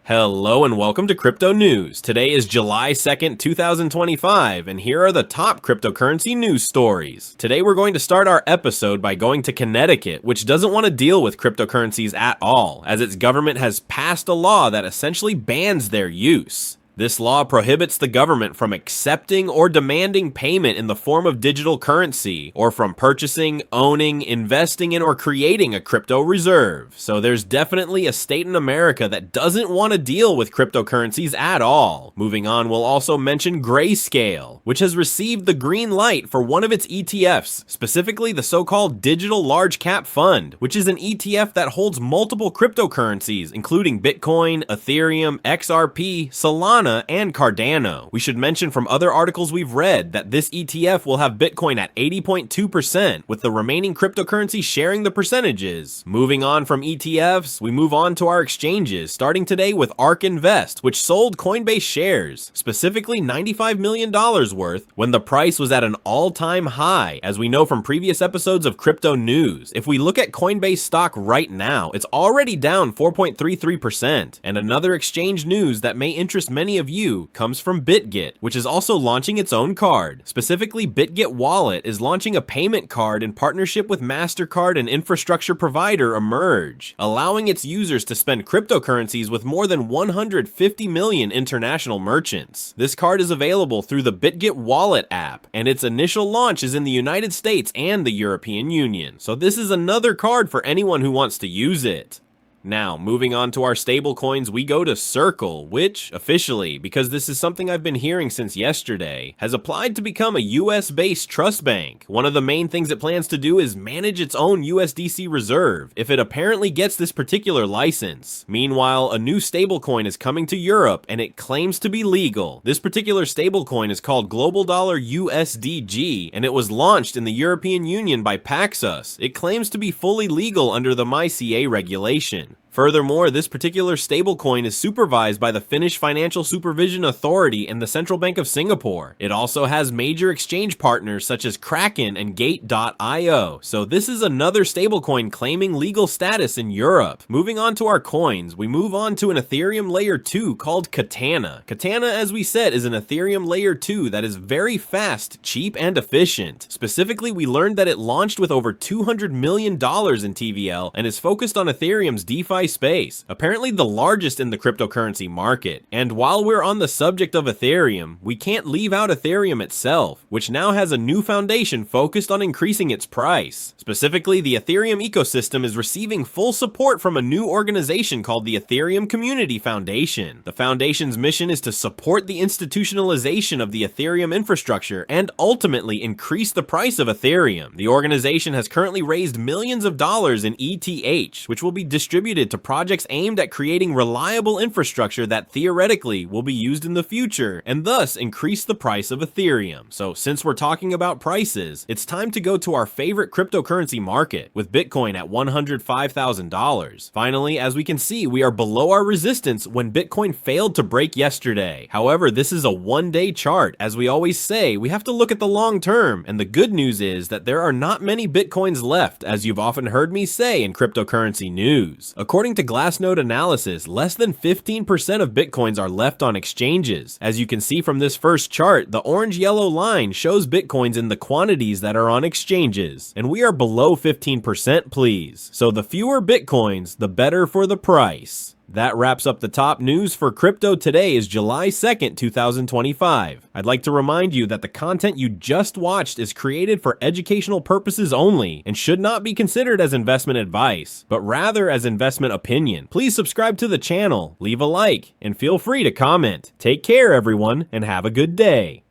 Hello and welcome to Crypto News. Today is July 2nd, 2025, and here are the top cryptocurrency news stories. Today we're going to start our episode by going to Connecticut, which doesn't want to deal with cryptocurrencies at all, as its government has passed a law that essentially bans their use. This law prohibits the government from accepting or demanding payment in the form of digital currency, or from purchasing, owning, investing in, or creating a crypto reserve. So there's definitely a state in America that doesn't want to deal with cryptocurrencies at all. Moving on, we'll also mention Grayscale, which has received the green light for one of its ETFs, specifically the so-called Digital Large Cap Fund, which is an ETF that holds multiple cryptocurrencies, including Bitcoin, Ethereum, XRP, Solana, and Cardano. We should mention from other articles we've read that this ETF will have Bitcoin at 80.2%, with the remaining cryptocurrency sharing the percentages. Moving on from ETFs, we move on to our exchanges, starting today with ARK Invest, which sold Coinbase shares, specifically $95 million worth, when the price was at an all-time high, as we know from previous episodes of Crypto News. If we look at Coinbase stock right now, it's already down 4.33%, and another exchange news that may interest many of you comes from Bitget, which is also launching its own card. Specifically, Bitget Wallet is launching a payment card in partnership with Mastercard and infrastructure provider Immersve, allowing its users to spend cryptocurrencies with more than 150 million international merchants. This card is available through the Bitget Wallet app, and its initial launch is in the United States and the European Union. So this is another card for anyone who wants to use it. Now, moving on to our stablecoins, we go to Circle, which, officially, because this is something I've been hearing since yesterday, has applied to become a US-based trust bank. One of the main things it plans to do is manage its own USDC reserve, if it apparently gets this particular license. Meanwhile, a new stablecoin is coming to Europe, and it claims to be legal. This particular stablecoin is called Global Dollar USDG, and it was launched in the European Union by Paxos. It claims to be fully legal under the MyCA regulation. Furthermore, this particular stablecoin is supervised by the Finnish Financial Supervision Authority and the Central Bank of Singapore. It also has major exchange partners such as Kraken and Gate.io, so this is another stablecoin claiming legal status in Europe. Moving on to our coins, we move on to an Ethereum Layer 2 called Katana. Katana, as we said, is an Ethereum Layer 2 that is very fast, cheap, and efficient. Specifically, we learned that it launched with over $200 million in TVL and is focused on Ethereum's DeFi space, apparently the largest in the cryptocurrency market. And while we're on the subject of Ethereum, we can't leave out Ethereum itself, which now has a new foundation focused on increasing its price. Specifically, the Ethereum ecosystem is receiving full support from a new organization called the Ethereum Community Foundation. The foundation's mission is to support the institutionalization of the Ethereum infrastructure and ultimately increase the price of Ethereum. The organization has currently raised millions of dollars in ETH, which will be distributed to projects aimed at creating reliable infrastructure that theoretically will be used in the future, and thus increase the price of Ethereum. So since we're talking about prices, it's time to go to our favorite cryptocurrency market, with Bitcoin at $105,000. Finally, as we can see, we are below our resistance when Bitcoin failed to break yesterday. However, this is a one-day chart. As we always say, we have to look at the long term, and the good news is that there are not many Bitcoins left, as you've often heard me say in cryptocurrency news. According to Glassnode analysis, less than 15% of Bitcoins are left on exchanges. As you can see from this first chart, the orange-yellow line shows Bitcoins in the quantities that are on exchanges, and we are below 15%, please. So the fewer Bitcoins, the better for the price. That wraps up the top news for crypto. Today is July 2nd, 2025. I'd like to remind you that the content you just watched is created for educational purposes only and should not be considered as investment advice, but rather as investment opinion. Please subscribe to the channel, leave a like, and feel free to comment. Take care, everyone, and have a good day.